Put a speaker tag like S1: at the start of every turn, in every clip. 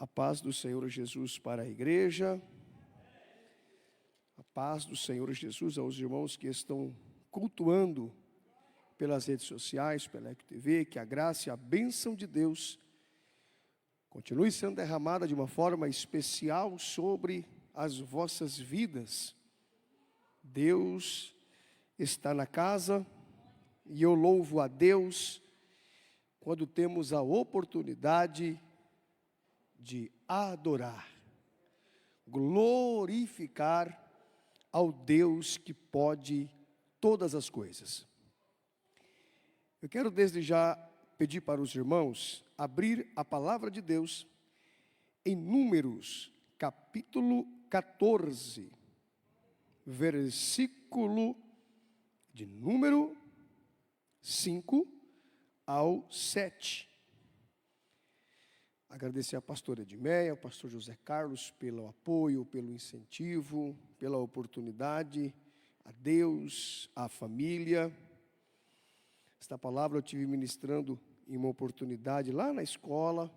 S1: A paz do Senhor Jesus para a igreja. A paz do Senhor Jesus aos irmãos que estão cultuando pelas redes sociais, pela EcoTV. Que a graça e a bênção de Deus continue sendo derramada de uma forma especial sobre as vossas vidas. Deus está na casa e eu louvo a Deus quando temos a oportunidade de adorar, glorificar ao Deus que pode todas as coisas. Eu quero desde já pedir para os irmãos abrir a palavra de Deus em Números, capítulo 14, versículo de número 5 ao 7. Agradecer à pastora Edmeia, ao pastor José Carlos pelo apoio, pelo incentivo, pela oportunidade, a Deus, à família. Esta palavra eu tive ministrando em uma oportunidade lá na escola,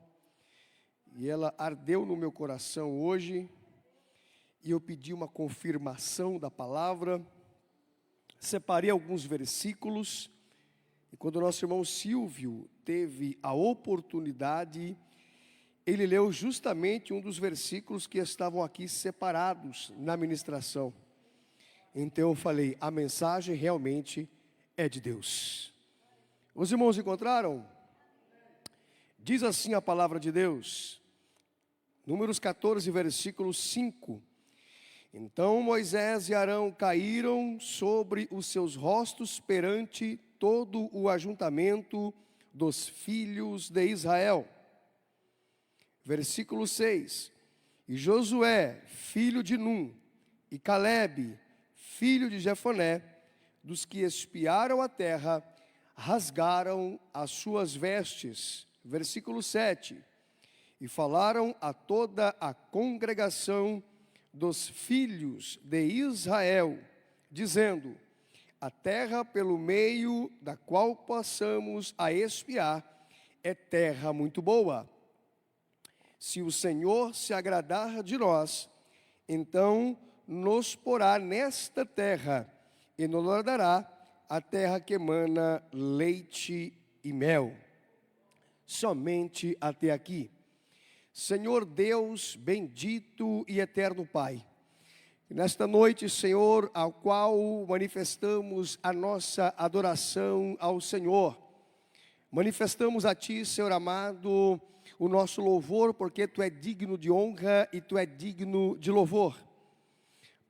S1: e ela ardeu no meu coração hoje, e eu pedi uma confirmação da palavra, separei alguns versículos, e quando o nosso irmão Silvio teve a oportunidade, ele leu justamente um dos versículos que estavam aqui separados na ministração. Então eu falei, a mensagem realmente é de Deus. Os irmãos encontraram? Diz assim a palavra de Deus, Números 14, versículo 5. Então Moisés e Arão caíram sobre os seus rostos perante todo o ajuntamento dos filhos de Israel. Versículo 6, e Josué, filho de Num, e Calebe, filho de Jefoné, dos que espiaram a terra, rasgaram as suas vestes. Versículo 7, e falaram a toda a congregação dos filhos de Israel, dizendo, a terra pelo meio da qual passamos a espiar é terra muito boa. Se o Senhor se agradar de nós, então nos porá nesta terra e nos dará a terra que emana leite e mel. Somente até aqui. Senhor Deus, bendito e eterno Pai, nesta noite, Senhor, ao qual manifestamos a nossa adoração ao Senhor, manifestamos a Ti, Senhor amado, o nosso louvor, porque Tu é digno de honra e Tu é digno de louvor.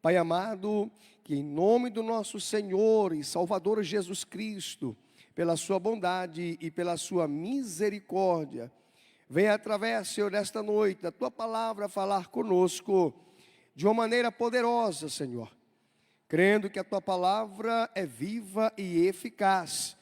S1: Pai amado, que em nome do nosso Senhor e Salvador Jesus Cristo, pela Sua bondade e pela Sua misericórdia, venha através, Senhor, nesta noite, da Tua palavra falar conosco de uma maneira poderosa, Senhor, crendo que a Tua palavra é viva e eficaz,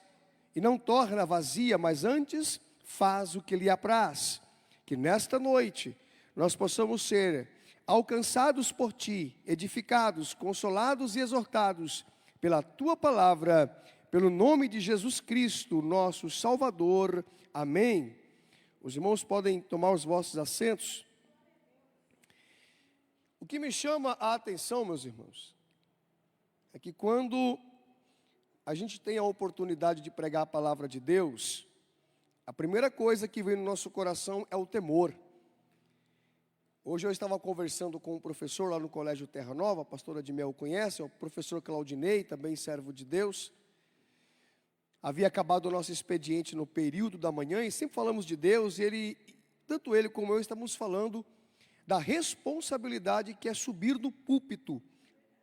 S1: e não torna vazia, mas antes faz o que lhe apraz. Que nesta noite nós possamos ser alcançados por Ti, edificados, consolados e exortados pela Tua palavra, pelo nome de Jesus Cristo, nosso Salvador. Amém. Os irmãos podem tomar os vossos assentos. O que me chama a atenção, meus irmãos, é que quando a gente tem a oportunidade de pregar a palavra de Deus, a primeira coisa que vem no nosso coração é o temor. Hoje eu estava conversando com um professor lá no Colégio Terra Nova, a pastora Edmeia o conhece, é o professor Claudinei, também servo de Deus. Havia acabado o nosso expediente no período da manhã e sempre falamos de Deus, e tanto ele como eu estamos falando da responsabilidade que é subir do púlpito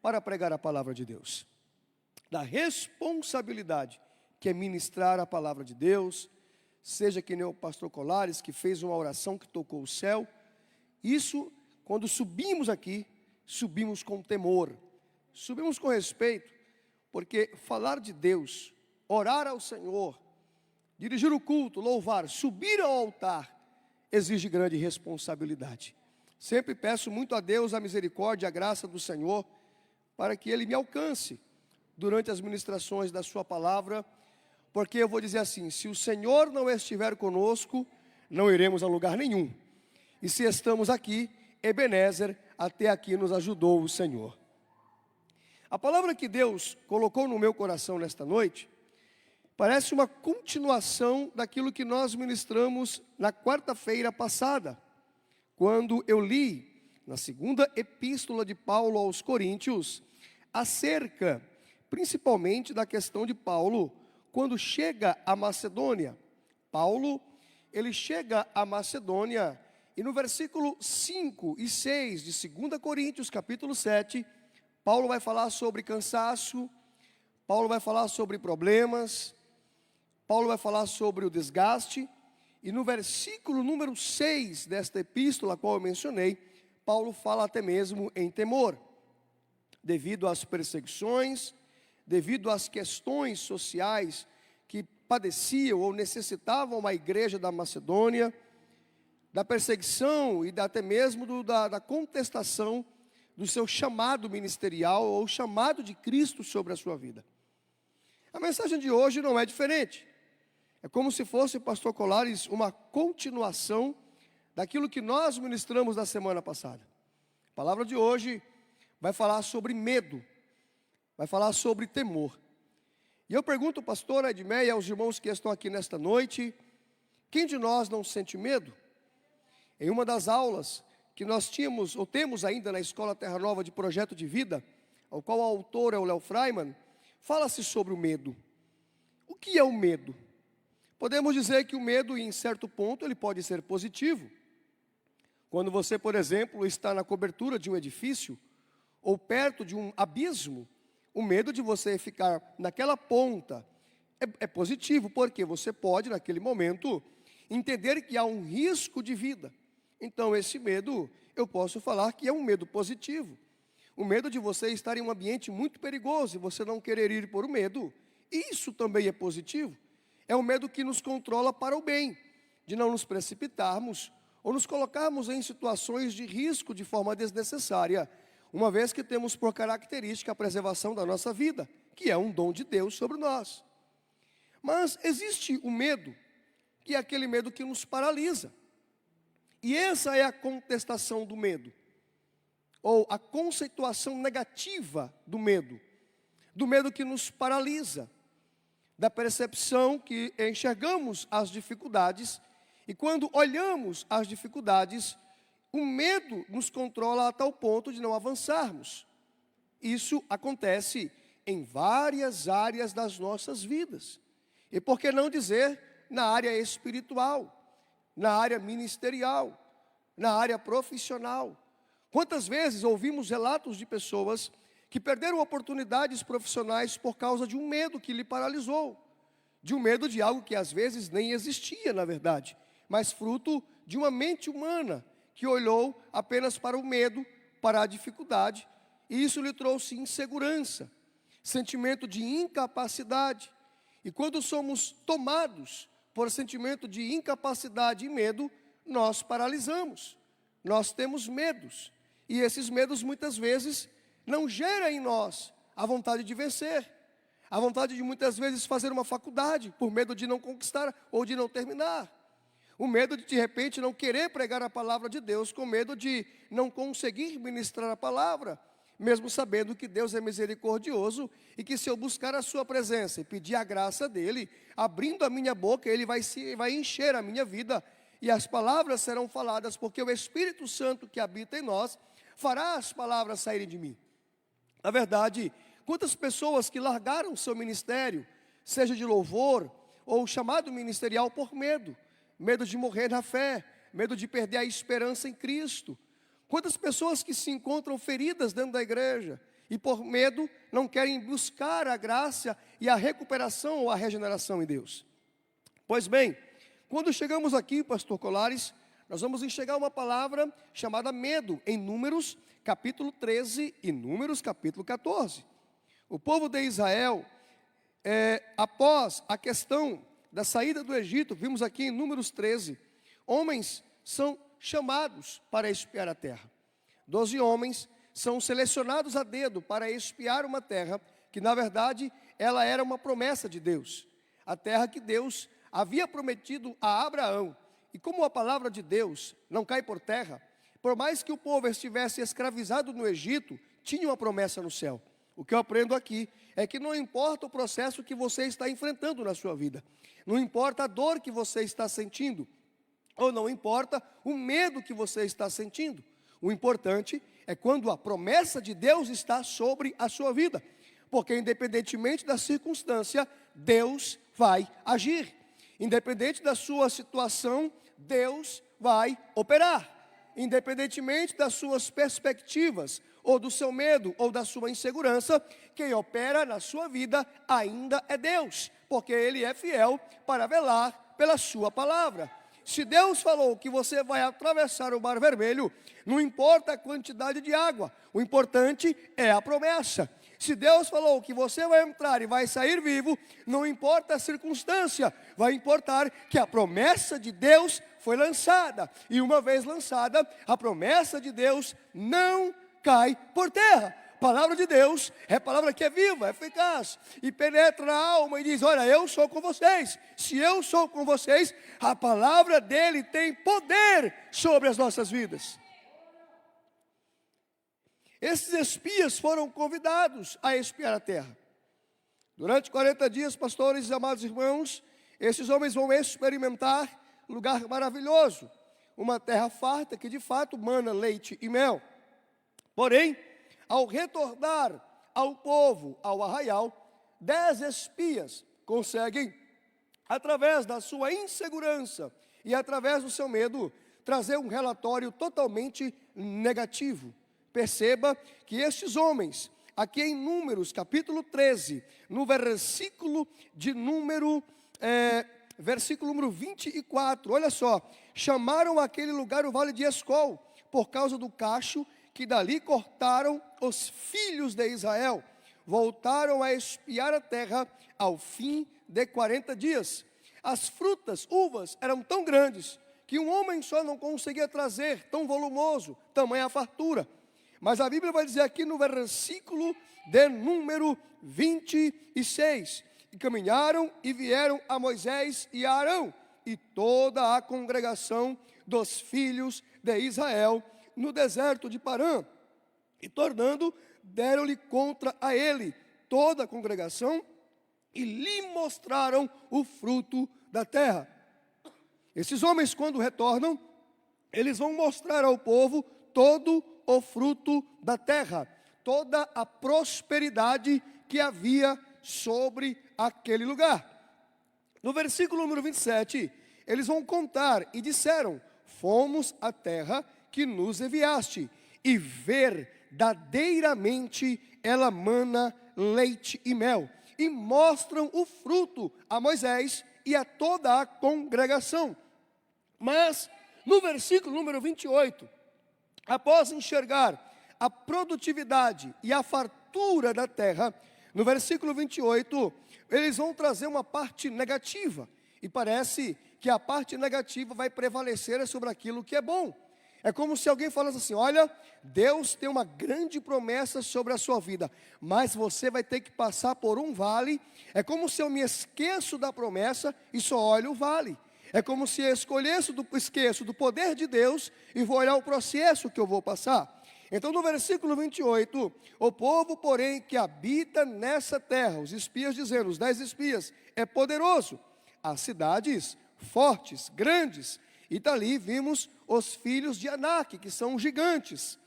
S1: para pregar a palavra de Deus. Da responsabilidade que é ministrar a palavra de Deus, seja que nem o pastor Colares, que fez uma oração que tocou o céu. Isso, quando subimos aqui, subimos com temor, subimos com respeito, porque falar de Deus, orar ao Senhor, dirigir o culto, louvar, subir ao altar, exige grande responsabilidade. Sempre peço muito a Deus a misericórdia e a graça do Senhor, para que Ele me alcance durante as ministrações da Sua palavra, porque eu vou dizer assim, se o Senhor não estiver conosco, não iremos a lugar nenhum. E se estamos aqui, Ebenezer, até aqui nos ajudou o Senhor. A palavra que Deus colocou no meu coração nesta noite parece uma continuação daquilo que nós ministramos na quarta-feira passada, quando eu li na segunda epístola de Paulo aos Coríntios, acerca principalmente da questão de Paulo quando chega à Macedônia. Paulo, ele chega à Macedônia e no versículo 5 e 6 de 2 Coríntios, capítulo 7, Paulo vai falar sobre cansaço, Paulo vai falar sobre problemas, Paulo vai falar sobre o desgaste, e no versículo número 6 desta epístola, a qual eu mencionei, Paulo fala até mesmo em temor, devido às perseguições, devido às questões sociais que padeciam ou necessitavam uma igreja da Macedônia, da perseguição e até mesmo da contestação do seu chamado ministerial ou chamado de Cristo sobre a sua vida. A mensagem de hoje não é diferente. É como se fosse, pastor Colares, uma continuação daquilo que nós ministramos na semana passada. A palavra de hoje vai falar sobre medo, vai falar sobre temor. E eu pergunto, pastor Edmeia, aos irmãos que estão aqui nesta noite, quem de nós não sente medo? Em uma das aulas que nós tínhamos, ou temos ainda na Escola Terra Nova de Projeto de Vida, ao qual o autor é o Léo Freiman, fala-se sobre o medo. O que é o medo? Podemos dizer que o medo, em certo ponto, ele pode ser positivo. Quando você, por exemplo, está na cobertura de um edifício, ou perto de um abismo, o medo de você ficar naquela ponta é positivo, porque você pode, naquele momento, entender que há um risco de vida. Então, esse medo, eu posso falar que é um medo positivo. O medo de você estar em um ambiente muito perigoso e você não querer ir por o medo, isso também é positivo. É um medo que nos controla para o bem, de não nos precipitarmos ou nos colocarmos em situações de risco de forma desnecessária, uma vez que temos por característica a preservação da nossa vida, que é um dom de Deus sobre nós. Mas existe o medo, que é aquele medo que nos paralisa. E essa é a contestação do medo, ou a conceituação negativa do medo que nos paralisa, da percepção que enxergamos as dificuldades, e quando olhamos as dificuldades, o medo nos controla a tal ponto de não avançarmos. Isso acontece em várias áreas das nossas vidas, e por que não dizer na área espiritual, na área ministerial, na área profissional. Quantas vezes ouvimos relatos de pessoas que perderam oportunidades profissionais por causa de um medo que lhe paralisou, de um medo de algo que às vezes nem existia na verdade, mas fruto de uma mente humana que olhou apenas para o medo, para a dificuldade, e isso lhe trouxe insegurança, sentimento de incapacidade. E quando somos tomados por sentimento de incapacidade e medo, nós paralisamos, nós temos medos, e esses medos muitas vezes não geram em nós a vontade de vencer, a vontade de muitas vezes fazer uma faculdade, por medo de não conquistar ou de não terminar, o medo de repente não querer pregar a palavra de Deus, com medo de não conseguir ministrar a palavra, mesmo sabendo que Deus é misericordioso e que se eu buscar a sua presença e pedir a graça dEle, abrindo a minha boca, Ele vai encher a minha vida e as palavras serão faladas, porque o Espírito Santo que habita em nós fará as palavras saírem de mim. Na verdade, quantas pessoas que largaram seu ministério, seja de louvor ou chamado ministerial por medo de morrer na fé, medo de perder a esperança em Cristo. Quantas pessoas que se encontram feridas dentro da igreja e por medo não querem buscar a graça e a recuperação ou a regeneração em Deus. Pois bem, quando chegamos aqui, pastor Colares, nós vamos enxergar uma palavra chamada medo, em Números capítulo 13 e Números capítulo 14. O povo de Israel, após a questão da saída do Egito, vimos aqui em Números 13, homens são chamados para espiar a terra. 12 homens são selecionados a dedo para espiar uma terra que na verdade ela era uma promessa de Deus. A terra que Deus havia prometido a Abraão E como a palavra de Deus não cai por terra, por mais que o povo estivesse escravizado no Egito, tinha uma promessa no céu. O que eu aprendo aqui é que não importa o processo que você está enfrentando na sua vida, não importa a dor que você está sentindo, ou não importa o medo que você está sentindo. O importante é quando a promessa de Deus está sobre a sua vida, porque independentemente da circunstância, Deus vai agir. Independente da sua situação, Deus vai operar. Independentemente das suas perspectivas, ou do seu medo, ou da sua insegurança, quem opera na sua vida ainda é Deus, porque Ele é fiel para velar pela sua palavra. Se Deus falou que você vai atravessar o Mar Vermelho, não importa a quantidade de água, o importante é a promessa. Se Deus falou que você vai entrar e vai sair vivo, não importa a circunstância, vai importar que a promessa de Deus foi lançada. E uma vez lançada, a promessa de Deus não cai por terra. Palavra de Deus é palavra que é viva, é eficaz e penetra na alma e diz: olha, eu sou com vocês. Se eu sou com vocês, a palavra dele tem poder sobre as nossas vidas. Esses espias foram convidados a espiar a terra. Durante 40 dias, pastores e amados irmãos, esses homens vão experimentar um lugar maravilhoso, uma terra farta que de fato mana leite e mel. Porém, ao retornar ao povo, ao arraial, 10 espias conseguem, através da sua insegurança e através do seu medo, trazer um relatório totalmente negativo. Perceba que estes homens, aqui em Números, capítulo 13, no versículo número 24, olha só: chamaram aquele lugar o Vale de Escol, por causa do cacho que dali cortaram os filhos de Israel. Voltaram a espiar a terra ao fim de 40 dias. As frutas, uvas, eram tão grandes que um homem só não conseguia trazer, tão volumoso, tamanha fartura. Mas a Bíblia vai dizer aqui no versículo de número 26, e caminharam e vieram a Moisés e a Arão, e toda a congregação dos filhos de Israel, no deserto de Parã, e tornando, deram-lhe contra a ele toda a congregação, e lhe mostraram o fruto da terra. Esses homens, quando retornam, eles vão mostrar ao povo todo o fruto da terra, toda a prosperidade que havia sobre aquele lugar. No versículo número 27, eles vão contar e disseram: fomos à terra que nos enviaste, e verdadeiramente ela mana leite e mel. E mostram o fruto a Moisés e a toda a congregação. Mas, no versículo número 28, após enxergar a produtividade e a fartura da terra, no versículo 28, eles vão trazer uma parte negativa. E parece que a parte negativa vai prevalecer sobre aquilo que é bom. É como se alguém falasse assim: olha, Deus tem uma grande promessa sobre a sua vida, mas você vai ter que passar por um vale. É como se eu me esqueço da promessa e só olho o vale. É como se eu esqueço do poder de Deus e vou olhar o processo que eu vou passar. Então, no versículo 28, o povo, porém, que habita nessa terra, os espias dizendo, os 10 espias, é poderoso. As cidades fortes, grandes, e dali vimos os filhos de Anak, que são gigantes.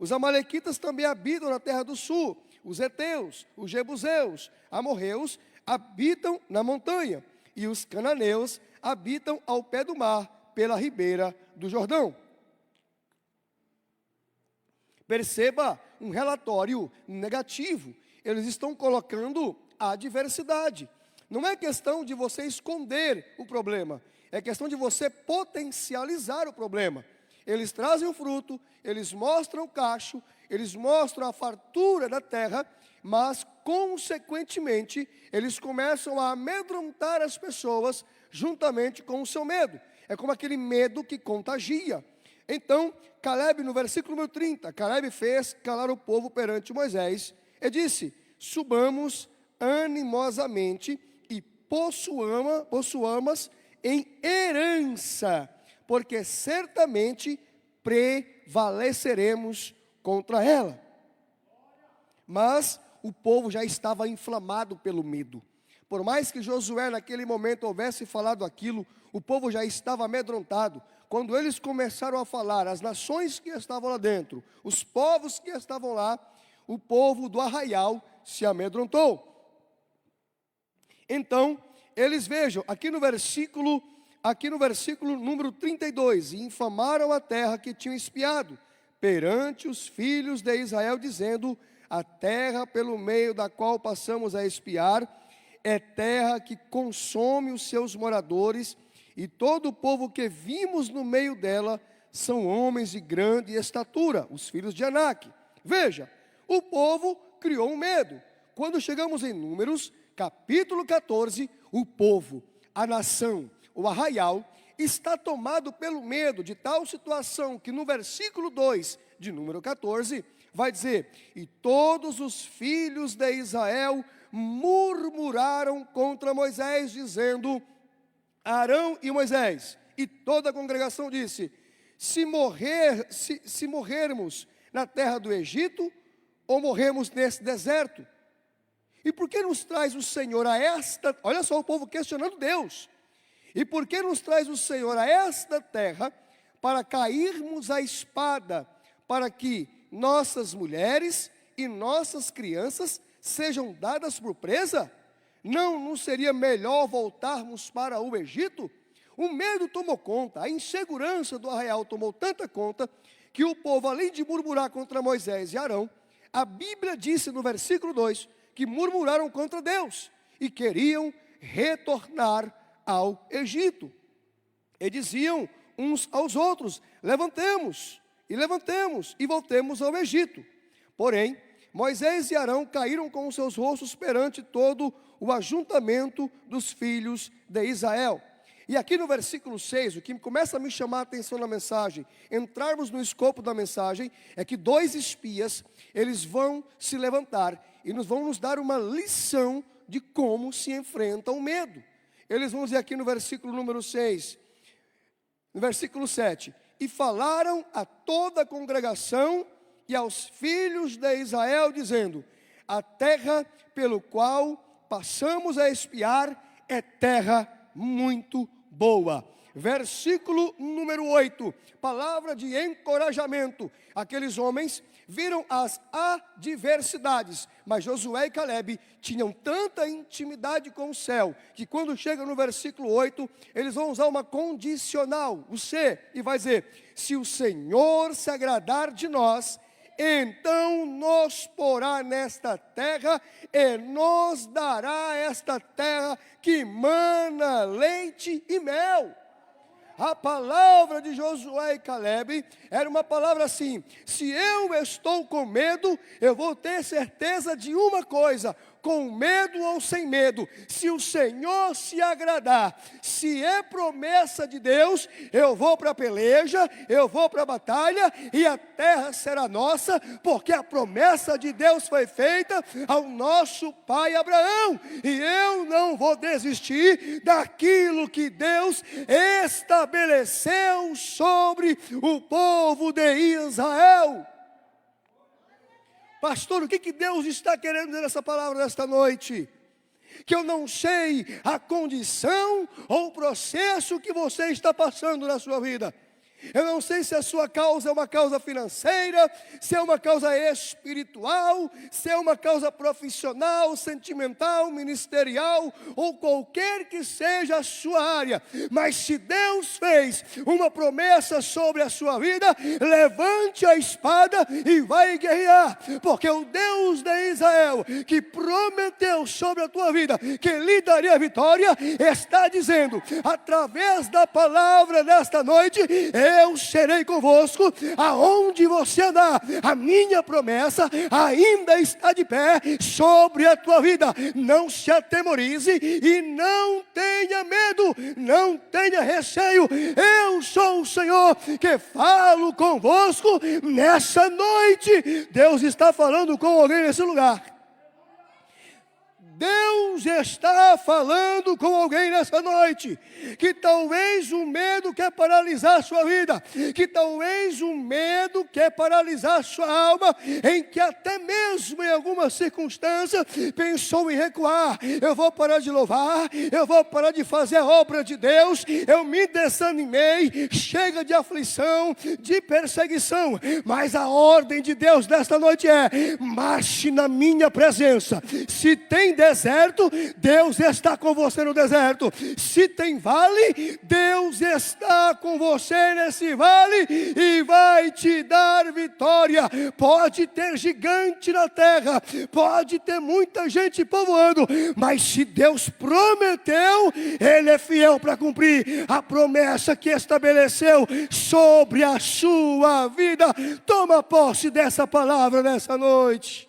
S1: Os amalequitas também habitam na terra do sul. Os heteus, os jebuseus, amorreus habitam na montanha. E os cananeus habitam ao pé do mar, pela ribeira do Jordão. Perceba um relatório negativo. Eles estão colocando a adversidade. Não é questão de você esconder o problema, é questão de você potencializar o problema. Eles trazem o fruto, eles mostram o cacho, eles mostram a fartura da terra, mas, consequentemente, eles começam a amedrontar as pessoas juntamente com o seu medo. É como aquele medo que contagia. Então, Caleb, no versículo número 30, Caleb fez calar o povo perante Moisés e disse: subamos animosamente e possuamos em herança porque certamente prevaleceremos contra ela. Mas o povo já estava inflamado pelo medo. Por mais que Josué naquele momento houvesse falado aquilo, o povo já estava amedrontado. Quando eles começaram a falar, as nações que estavam lá dentro, os povos que estavam lá, o povo do arraial se amedrontou. Então, eles vejam, aqui no versículo número 32, e infamaram a terra que tinham espiado, perante os filhos de Israel, dizendo: a terra pelo meio da qual passamos a espiar, é terra que consome os seus moradores, e todo o povo que vimos no meio dela são homens de grande estatura, os filhos de Anak. Veja, o povo criou um medo. Quando chegamos em Números, capítulo 14, o povo, a nação, o arraial, está tomado pelo medo de tal situação que no versículo 2 de número 14, vai dizer: e todos os filhos de Israel murmuraram contra Moisés, dizendo, Arão e Moisés, e toda a congregação disse: se morrermos na terra do Egito, ou morremos nesse deserto? E por que nos traz o Senhor a esta... Olha só o povo questionando Deus. E por que nos traz o Senhor a esta terra, para cairmos à espada, para que nossas mulheres e nossas crianças sejam dadas por presa? Não seria melhor voltarmos para o Egito? O medo tomou conta, a insegurança do arraial tomou tanta conta, que o povo, além de murmurar contra Moisés e Arão, a Bíblia disse no versículo 2, que murmuraram contra Deus, e queriam retornar ao Egito. E diziam uns aos outros: levantemos, e voltemos ao Egito. Porém, Moisés e Arão caíram com os seus rostos perante todo o ajuntamento dos filhos de Israel. E aqui no versículo 6, o que começa a me chamar a atenção na mensagem, entrarmos no escopo da mensagem, é que dois espias, eles vão se levantar e vão nos dar uma lição de como se enfrenta o medo. Eles vão dizer aqui no versículo número 6, no versículo 7, e falaram a toda a congregação e aos filhos de Israel, dizendo: a terra pelo qual passamos a espiar é terra muito boa. Versículo número 8, palavra de encorajamento. Aqueles homens viram as adversidades, mas Josué e Calebe tinham tanta intimidade com o céu, que quando chega no versículo 8, eles vão usar uma condicional, o se, e vai dizer: se o Senhor se agradar de nós, então nos porá nesta terra, e nos dará esta terra que mana leite e mel. A palavra de Josué e Calebe era uma palavra assim: se eu estou com medo, eu vou ter certeza de uma coisa, com medo ou sem medo, se o Senhor se agradar, se é promessa de Deus, eu vou para a peleja, eu vou para a batalha, e a terra será nossa, porque a promessa de Deus foi feita ao nosso pai Abraão, e eu não vou desistir daquilo que Deus estabeleceu sobre o povo de Israel. Pastor, o que Deus está querendo dizer nessa palavra nesta noite? Que eu não sei a condição ou o processo que você está passando na sua vida. Eu não sei se a sua causa é uma causa financeira, se é uma causa espiritual, se é uma causa profissional, sentimental, ministerial, ou qualquer que seja a sua área. Mas se Deus fez uma promessa sobre a sua vida, levante a espada e vai guerrear. Porque o Deus de Israel, que prometeu sobre a tua vida, que lhe daria a vitória, está dizendo, através da palavra desta noite: eu serei convosco aonde você andar. A minha promessa ainda está de pé sobre a tua vida. Não se atemorize e não tenha medo, não tenha receio. Eu sou o Senhor que falo convosco nessa noite. Deus está falando com alguém nesse lugar. Deus está falando com alguém nessa noite, que talvez o medo quer paralisar a sua vida, que talvez o medo quer paralisar a sua alma, em que até mesmo em alguma circunstância pensou em recuar. Eu vou parar de louvar, eu vou parar de fazer a obra de Deus, eu me desanimei, chega de aflição, de perseguição. Mas a ordem de Deus desta noite é: marche na minha presença. Se tem deserto, Deus está com você no deserto. Se tem vale, Deus está com você nesse vale e vai te dar vitória. Pode ter gigante na terra, pode ter muita gente povoando, mas se Deus prometeu, Ele é fiel para cumprir a promessa que estabeleceu sobre a sua vida. Toma posse dessa palavra nessa noite.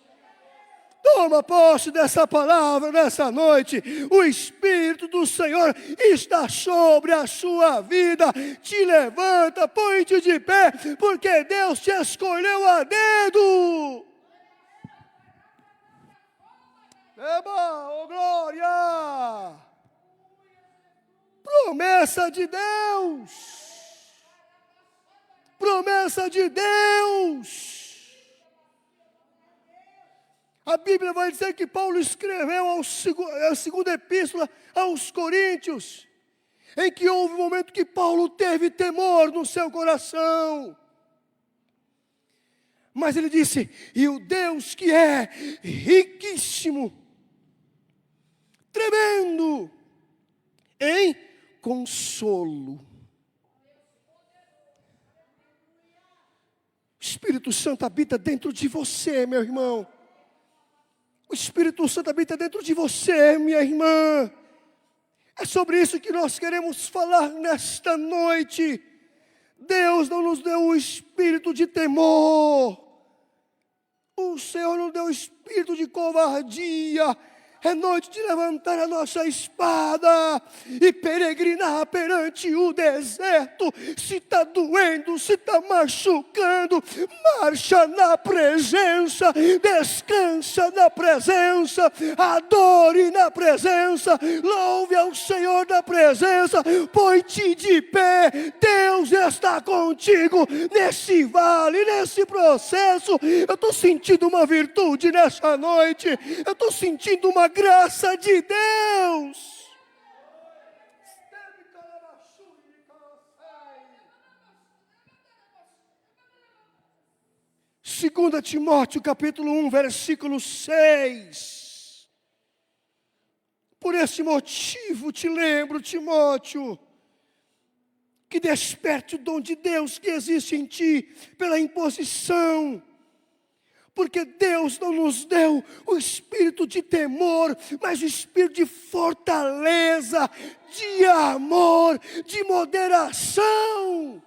S1: Toma posse dessa palavra nessa noite. O Espírito do Senhor está sobre a sua vida. Te levanta, põe-te de pé, porque Deus te escolheu a dedo. Eba, oh glória! Promessa de Deus. Promessa de Deus. A Bíblia vai dizer que Paulo escreveu a segunda epístola aos Coríntios, em que houve um momento que Paulo teve temor no seu coração. Mas ele disse: e o Deus que é riquíssimo, tremendo em consolo. O Espírito Santo habita dentro de você, meu irmão. O Espírito Santo habita dentro de você, minha irmã. É sobre isso que nós queremos falar nesta noite. Deus não nos deu o espírito de temor. O Senhor não deu o espírito de covardia. É noite de levantar a nossa espada e peregrinar perante o deserto. Se está doendo, se está machucando, marcha na presença, descansa na presença, adore na presença, louve ao Senhor na presença, põe-te de pé. Deus está contigo nesse vale, nesse processo. Eu estou sentindo uma virtude nessa noite, eu estou sentindo uma graça de Deus. 2 Timóteo capítulo 1, versículo 6. Por esse motivo te lembro, Timóteo, que desperte o dom de Deus que existe em ti pela imposição. Porque Deus não nos deu o espírito de temor, mas o espírito de fortaleza, de amor, de moderação.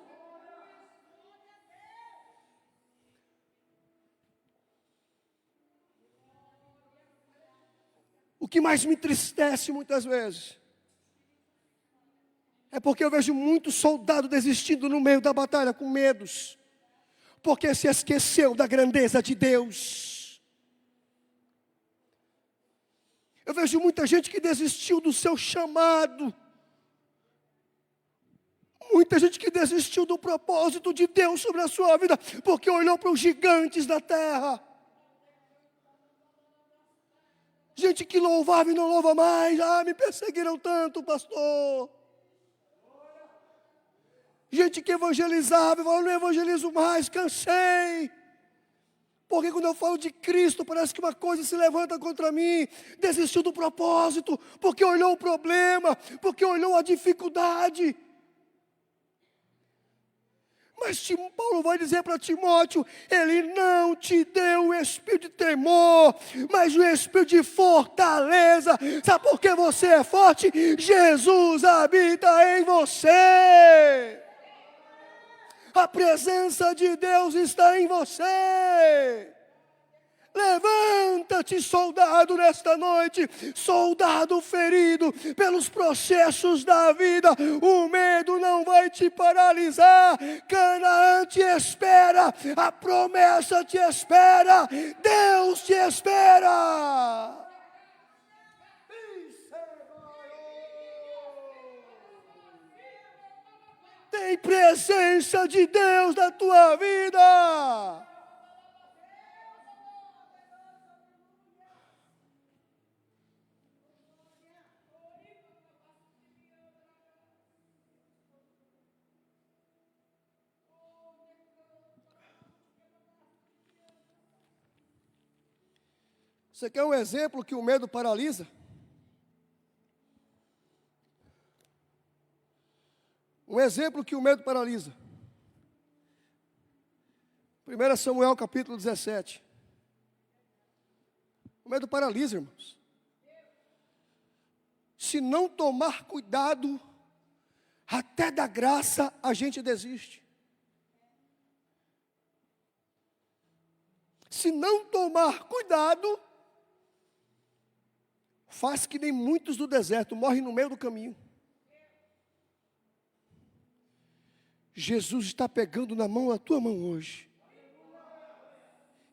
S1: O que mais me entristece muitas vezes é porque eu vejo muito soldado desistindo no meio da batalha com medos, porque se esqueceu da grandeza de Deus. Eu vejo muita gente que desistiu do seu chamado, muita gente que desistiu do propósito de Deus sobre a sua vida, porque olhou para os gigantes da terra. Gente que louvava e não louva mais. Me perseguiram tanto, pastor. Gente que evangelizava e falou: não evangelizo mais, cansei. Porque quando eu falo de Cristo, parece que uma coisa se levanta contra mim. Desistiu do propósito, porque olhou o problema, porque olhou a dificuldade. Mas Paulo vai dizer para Timóteo: Ele não te deu o espírito de temor, mas o espírito de fortaleza. Sabe por que você é forte? Jesus habita em você. A presença de Deus está em você. Levanta-te, soldado, nesta noite, soldado ferido pelos processos da vida. O medo não vai te paralisar. Canaã te espera, a promessa te espera, Deus te espera. Tem presença de Deus na tua vida. Você quer um exemplo que o medo paralisa? Um exemplo que o medo paralisa. 1 Samuel capítulo 17. O medo paralisa, irmãos. Se não tomar cuidado, até da graça a gente desiste. Se não tomar cuidado, faz que nem muitos do deserto, morrem no meio do caminho. Jesus está pegando na mão a tua mão hoje.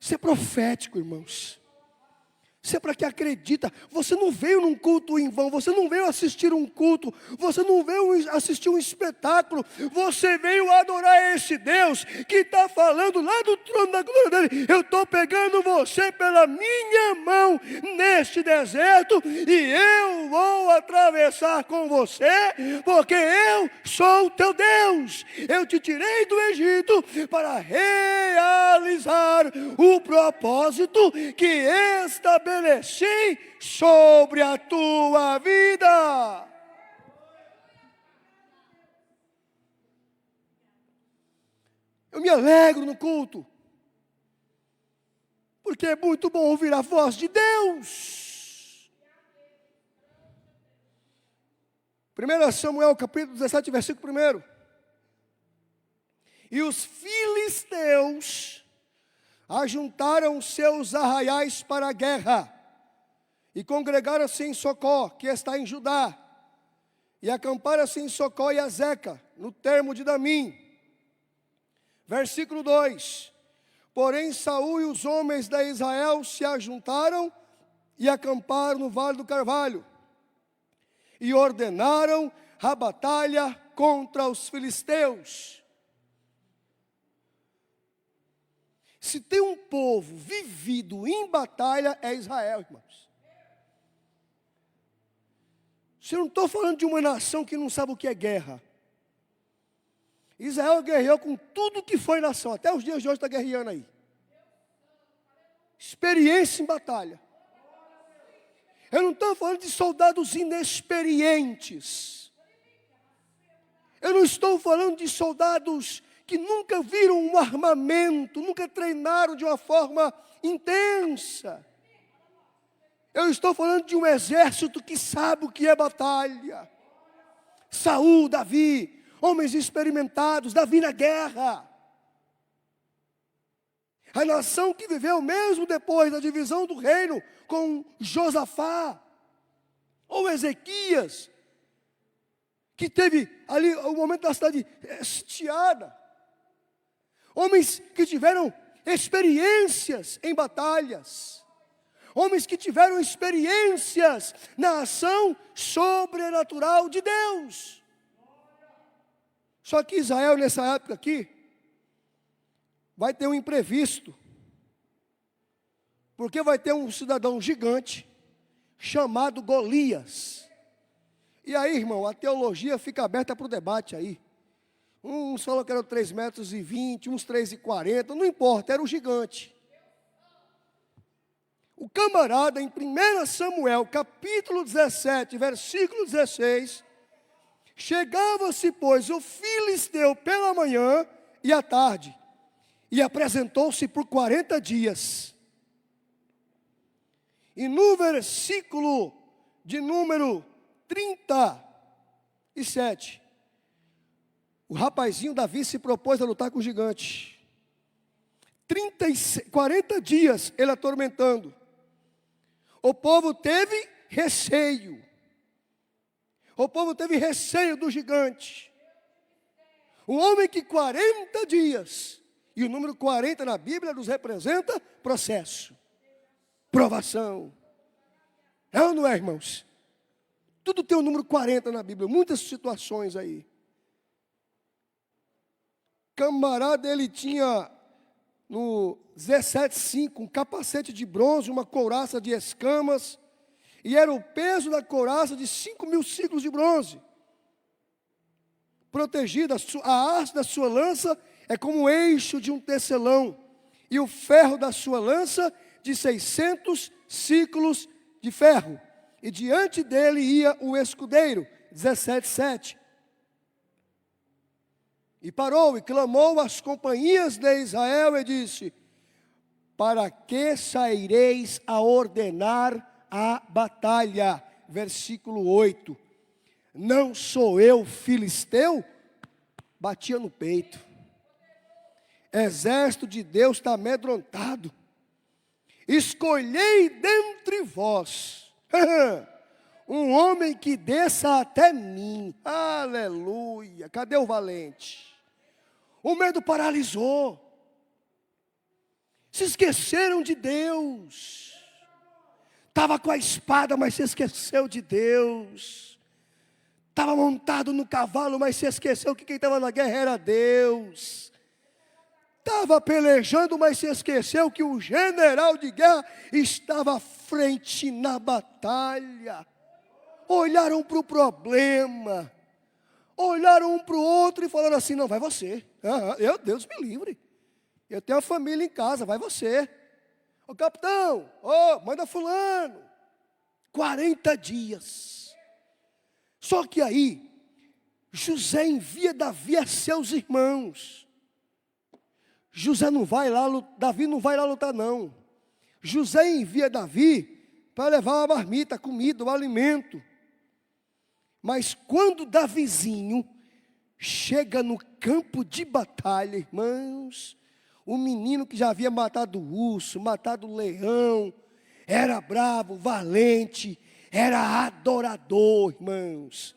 S1: Isso é profético, irmãos. Isso é para quem acredita. Você não veio num culto em vão. Você não veio assistir um culto. Você não veio assistir um espetáculo. Você veio adorar esse Deus que está falando lá do trono da glória dele. Eu estou pegando você pela minha mão neste deserto e eu vou atravessar com você, porque eu sou o teu Deus. Eu te tirei do Egito para realizar o propósito que estabeleci sobre a tua vida. Eu me alegro no culto, porque é muito bom ouvir a voz de Deus. 1 Samuel capítulo 17, versículo 1. E os filisteus ajuntaram seus arraiais para a guerra, e congregaram-se em Socó, que está em Judá, e acamparam-se em Socó e Azeca, no termo de Damim. Versículo 2. Porém Saul e os homens de Israel se ajuntaram e acamparam no vale do Carvalho, e ordenaram a batalha contra os filisteus. Se tem um povo vivido em batalha, é Israel, irmãos. Eu não estou falando de uma nação que não sabe o que é guerra. Israel guerreou com tudo que foi nação, até os dias de hoje está guerreando aí. Experiência em batalha. Eu não estou falando de soldados inexperientes. Eu não estou falando de soldados que nunca viram um armamento, nunca treinaram de uma forma intensa. Eu estou falando de um exército que sabe o que é batalha. Saul, Davi, homens experimentados, Davi na guerra. A nação que viveu mesmo depois da divisão do reino com Josafá, ou Ezequias, que teve ali o momento da cidade sitiada. Homens que tiveram experiências em batalhas. Homens que tiveram experiências na ação sobrenatural de Deus. Só que Israel, nessa época aqui, vai ter um imprevisto. Porque vai ter um cidadão gigante, chamado Golias. E aí, irmão, a teologia fica aberta para o debate aí. Uns falam que eram 3,20 metros, uns 3,40, não importa, era o gigante. O camarada, em 1 Samuel, capítulo 17, versículo 16, chegava-se, pois, o filisteu pela manhã e à tarde, e apresentou-se por 40 dias. E no versículo de número 37, o rapazinho Davi se propôs a lutar com o gigante. 40 dias ele atormentando. O povo teve receio. O povo teve receio do gigante. Um homem que 40 dias, e o número 40 na Bíblia nos representa processo, provação. É ou não é, irmãos? Tudo tem o número 40 na Bíblia, muitas situações aí. camarada, ele tinha no 17,5 um capacete de bronze, uma couraça de escamas, e era o peso da couraça de 5.000 ciclos de bronze. Protegida, a haste da sua lança é como o eixo de um tecelão, e o ferro da sua lança de 600 ciclos de ferro. E diante dele ia o escudeiro, 17,7. E parou e clamou às companhias de Israel e disse: para que saireis a ordenar a batalha? Versículo 8. Não sou eu filisteu? Batia no peito. Exército de Deus está amedrontado. Escolhei dentre vós um homem que desça até mim. Aleluia. Cadê o valente? O medo paralisou. Se esqueceram de Deus. Estava com a espada, mas se esqueceu de Deus. Estava montado no cavalo, mas se esqueceu que quem estava na guerra era Deus. Estava pelejando, mas se esqueceu que o general de guerra estava à frente na batalha. Olharam para o problema, olharam um para o outro e falaram assim: não, vai você. Deus me livre. Eu tenho uma família em casa, vai você. Ô capitão, manda fulano. 40 dias. Só que aí, José envia Davi a seus irmãos. José não vai lá, Davi não vai lá lutar não. José envia Davi para levar a marmita, a comida, o alimento. Mas quando Davizinho chega no campo de batalha, irmãos, o menino que já havia matado o urso, matado o leão, era bravo, valente, era adorador, irmãos.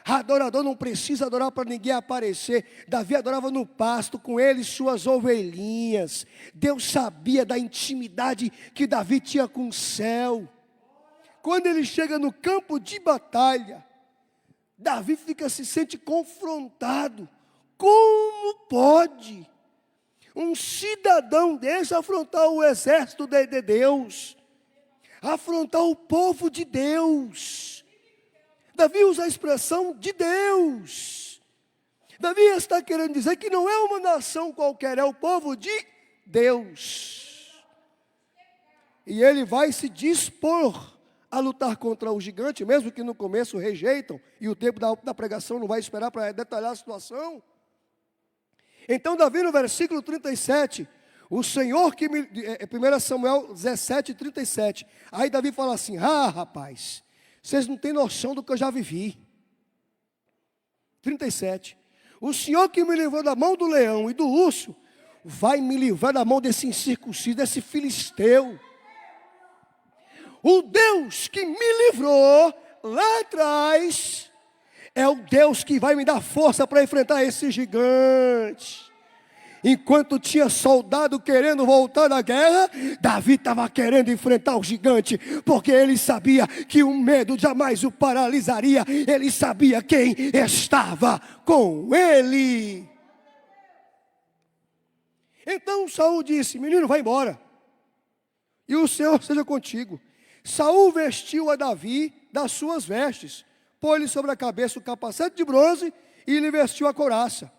S1: Adorador não precisa adorar para ninguém aparecer. Davi adorava no pasto, com ele e suas ovelhinhas. Deus sabia da intimidade que Davi tinha com o céu. Quando ele chega no campo de batalha, Davi se sente confrontado. Como pode um cidadão desse afrontar o exército de Deus? Afrontar o povo de Deus? Davi usa a expressão de Deus. Davi está querendo dizer que não é uma nação qualquer, é o povo de Deus. E ele vai se dispor a lutar contra o gigante, mesmo que no começo rejeitam, e o tempo da pregação não vai esperar para detalhar a situação. Então Davi no versículo 37, o Senhor que me... 1 Samuel 17, 37. Aí Davi fala assim: rapaz, vocês não têm noção do que eu já vivi. 37. O Senhor que me livrou da mão do leão e do urso, vai me livrar da mão desse incircunciso, desse filisteu. O Deus que me livrou lá atrás, é o Deus que vai me dar força para enfrentar esse gigante. Enquanto tinha soldado querendo voltar da guerra, Davi estava querendo enfrentar o gigante, porque ele sabia que o medo jamais o paralisaria. Ele sabia quem estava com ele. Então Saul disse: menino, vai embora, e o Senhor seja contigo. Saul vestiu a Davi das suas vestes, pôs-lhe sobre a cabeça o capacete de bronze e lhe vestiu a couraça.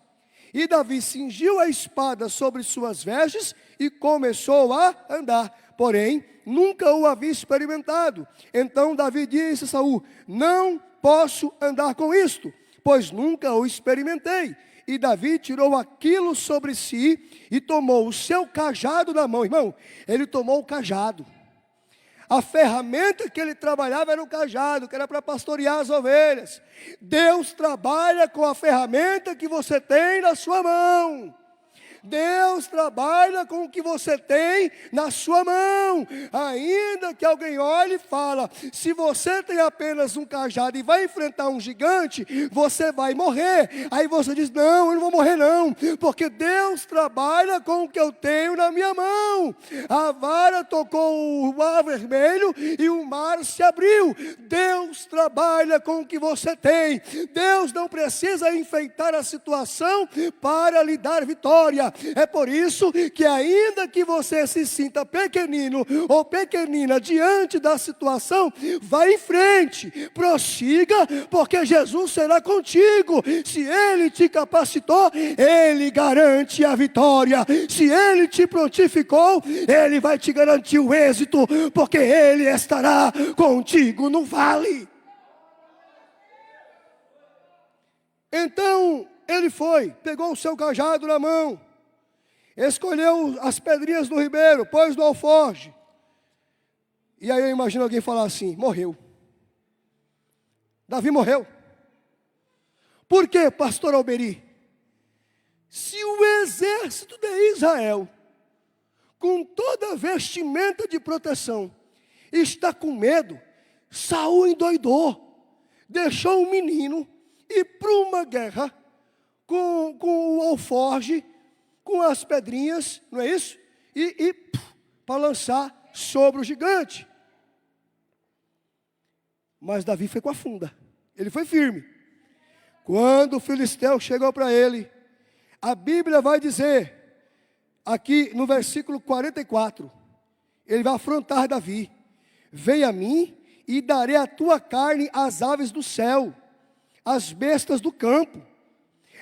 S1: E Davi cingiu a espada sobre suas vestes e começou a andar. Porém, nunca o havia experimentado. Então Davi disse a Saul: não posso andar com isto, pois nunca o experimentei. E Davi tirou aquilo sobre si e tomou o seu cajado na mão. Irmão, ele tomou o cajado. A ferramenta que ele trabalhava era o cajado, que era para pastorear as ovelhas. Deus trabalha com a ferramenta que você tem na sua mão. Deus trabalha com o que você tem na sua mão. Ainda que alguém olhe e fala, se você tem apenas um cajado e vai enfrentar um gigante, você vai morrer. Aí você diz, não, eu não vou morrer não, porque Deus trabalha com o que eu tenho na minha mão. A vara tocou o mar vermelho e o mar se abriu. Deus trabalha com o que você tem. Deus não precisa enfeitar a situação para lhe dar vitória. É por isso que ainda que você se sinta pequenino ou pequenina diante da situação, vai em frente, prossiga, porque Jesus será contigo. Se Ele te capacitou, Ele garante a vitória. Se Ele te prontificou, Ele vai te garantir o êxito, porque Ele estará contigo no vale. Então ele foi, pegou o seu cajado na mão, escolheu as pedrinhas do ribeiro, pôs no alforje. E aí eu imagino alguém falar assim, morreu. Davi morreu. Por quê, pastor Alberi? Se o exército de Israel, com toda a vestimenta de proteção, está com medo, Saul endoidou, deixou o menino ir para uma guerra com o alforje, com as pedrinhas, não é isso? E para lançar sobre o gigante. Mas Davi foi com a funda, ele foi firme. Quando o filisteu chegou para ele, a Bíblia vai dizer, aqui no versículo 44, ele vai afrontar Davi: vem a mim e darei a tua carne às aves do céu, às bestas do campo.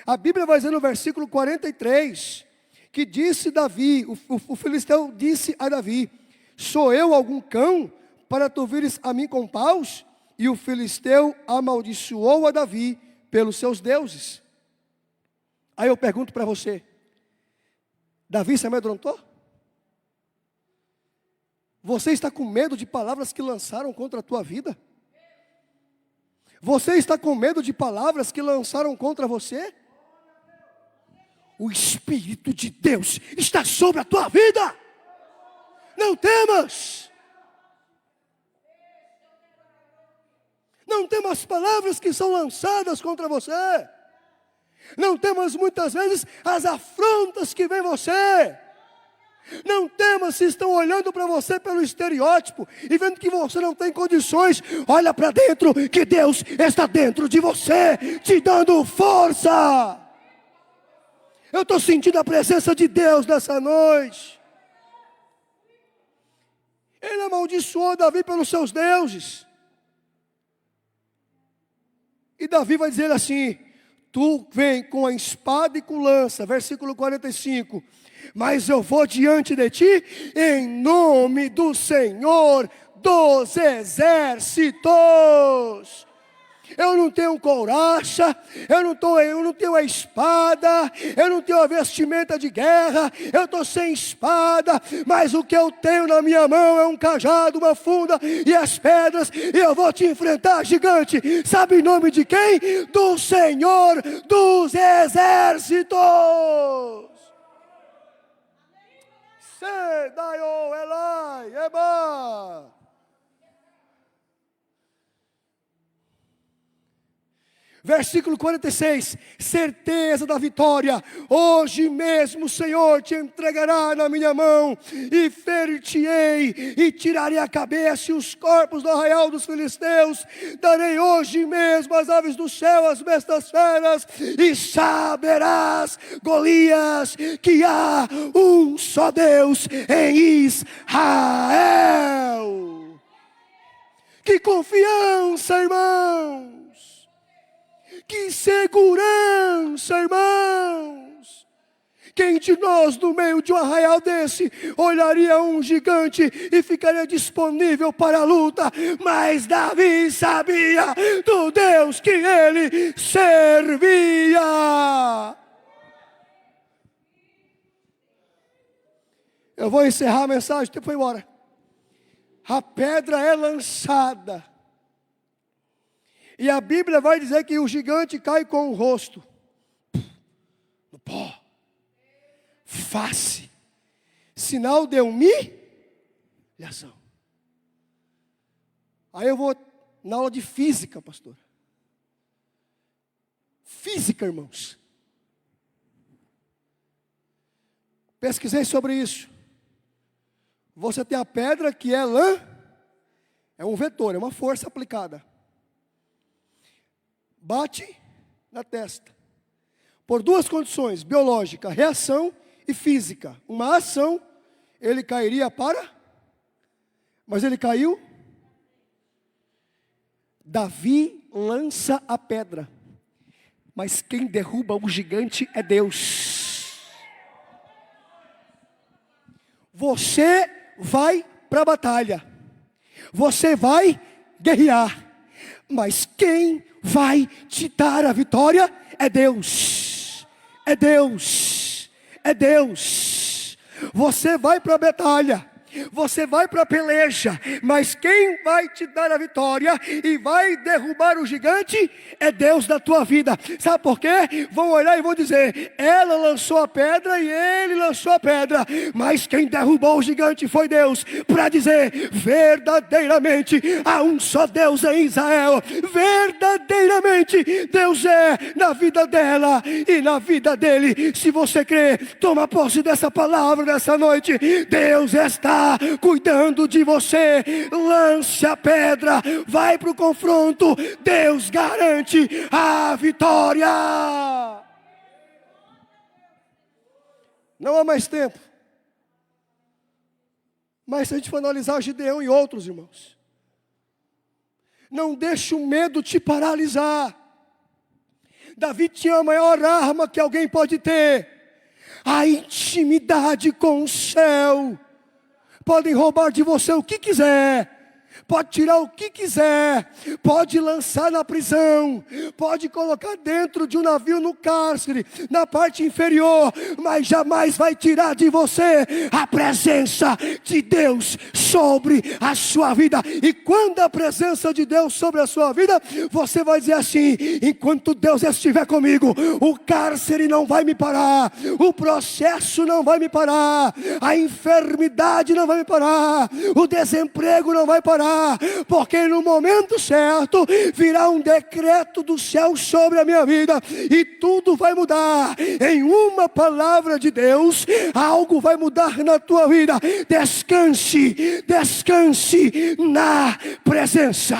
S1: A Bíblia vai dizer no versículo 43, que disse Davi, o filisteu disse a Davi: sou eu algum cão para tu vires a mim com paus? E o filisteu amaldiçoou a Davi pelos seus deuses. Aí eu pergunto para você, Davi se amedrontou? Você está com medo de palavras que lançaram contra a tua vida? Você está com medo de palavras que lançaram contra você? O Espírito de Deus está sobre a tua vida. Não temas. Não temas palavras que são lançadas contra você. Não temas muitas vezes as afrontas que vem você. Não temas se estão olhando para você pelo estereótipo e vendo que você não tem condições. Olha para dentro, que Deus está dentro de você, te dando força. Eu estou sentindo a presença de Deus nessa noite. Ele amaldiçoou Davi pelos seus deuses. E Davi vai dizer assim: tu vem com a espada e com lança, versículo 45, mas eu vou diante de ti em nome do Senhor dos exércitos. Eu não tenho couraça, eu não tenho a espada, eu não tenho a vestimenta de guerra, eu estou sem espada, mas o que eu tenho na minha mão é um cajado, uma funda e as pedras, e eu vou te enfrentar, gigante. Sabe em nome de quem? Do Senhor dos exércitos. Sedaio Elai Eba. Versículo 46, certeza da vitória. Hoje mesmo o Senhor te entregará na minha mão, e ferir-te-ei, e tirarei a cabeça e os corpos do arraial dos filisteus. Darei hoje mesmo as aves do céu, as bestas feras, e saberás, Golias, que há um só Deus em Israel. Que confiança, irmão! Que segurança, irmãos! Quem de nós, no meio de um arraial desse, olharia um gigante e ficaria disponível para a luta? Mas Davi sabia do Deus que ele servia. Eu vou encerrar a mensagem, o tempo foi embora. A pedra é lançada. E a Bíblia vai dizer que o gigante cai com o rosto no pó. face, sinal de humilhação. Aí eu vou na aula de física, pastor. Física, irmãos. Pesquisei sobre isso. Você tem a pedra que é lã, é um vetor, é uma força aplicada. Bate na testa. Por duas condições, biológica, reação e física. Uma ação, ele cairia para, mas ele caiu. Davi lança a pedra, mas quem derruba o gigante é Deus. Você vai para a batalha, você vai guerrear, mas quem vai te dar a vitória é Deus. É Deus. É Deus. Você vai para a batalha, você vai para a peleja, mas quem vai te dar a vitória e vai derrubar o gigante é Deus da tua vida. Sabe por quê? Vão olhar e vão dizer: ela lançou a pedra e ele lançou a pedra, mas quem derrubou o gigante foi Deus, para dizer: verdadeiramente há um só Deus em Israel. Verdadeiramente Deus é na vida dela e na vida dele. Se você crê, toma posse dessa palavra nessa noite. Deus está cuidando de você. Lance a pedra, vai para o confronto. Deus garante a vitória. Não há mais tempo. Mas se a gente for analisar Gideão e outros, irmãos, não deixe o medo te paralisar. Davi tinha a maior arma que alguém pode ter: a intimidade com o céu. Podem roubar de você o que quiser, pode tirar o que quiser, pode lançar na prisão, pode colocar dentro de um navio no cárcere, na parte inferior, mas jamais vai tirar de você a presença de Deus sobre a sua vida. E quando a presença de Deus sobre a sua vida, você vai dizer assim: enquanto Deus estiver comigo, o cárcere não vai me parar, o processo não vai me parar, a enfermidade não vai me parar, o desemprego não vai parar, porque no momento certo virá um decreto do céu sobre a minha vida e tudo vai mudar. Em uma palavra de Deus, algo vai mudar na tua vida. Descanse, descanse na presença,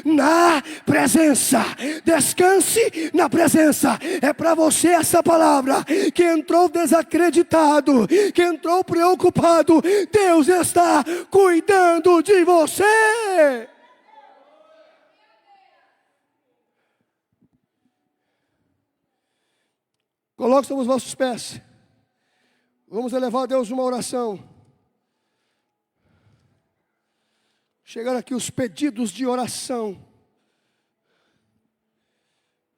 S1: na presença, descanse na presença. É para você essa palavra. Que entrou desacreditado, que entrou preocupado, Deus está cuidando de você. Coloque sobre os vossos pés. Vamos elevar a Deus uma oração. Chegaram aqui os pedidos de oração.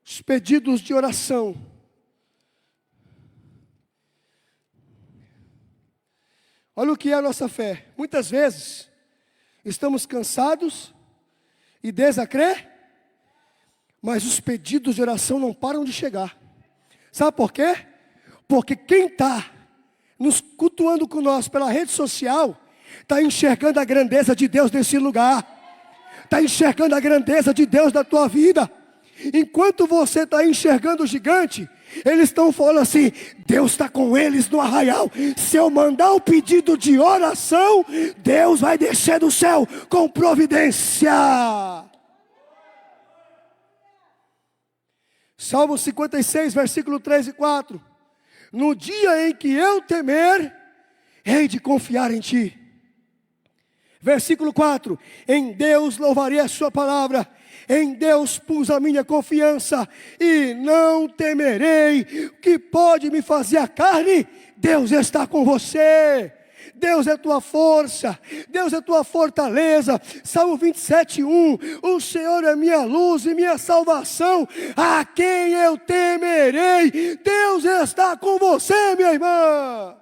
S1: Os pedidos de oração. Olha o que é a nossa fé. Muitas vezes estamos cansados e desacreditados, mas os pedidos de oração não param de chegar. Sabe por quê? Porque quem está nos cultuando com nós pela rede social está enxergando a grandeza de Deus nesse lugar, está enxergando a grandeza de Deus na tua vida. Enquanto você está enxergando o gigante, eles estão falando assim: Deus está com eles no arraial. Se eu mandar o pedido de oração, Deus vai descer do céu com providência. Salmo 56, versículo 3 e 4. No dia em que eu temer, hei de confiar em ti. Versículo 4. Em Deus louvarei a sua palavra. Em Deus pus a minha confiança e não temerei. O que pode me fazer a carne? Deus está com você. Deus é tua força, Deus é tua fortaleza. Salmo 27, 1. O Senhor é minha luz e minha salvação, a quem eu temerei? Deus está com você, minha irmã.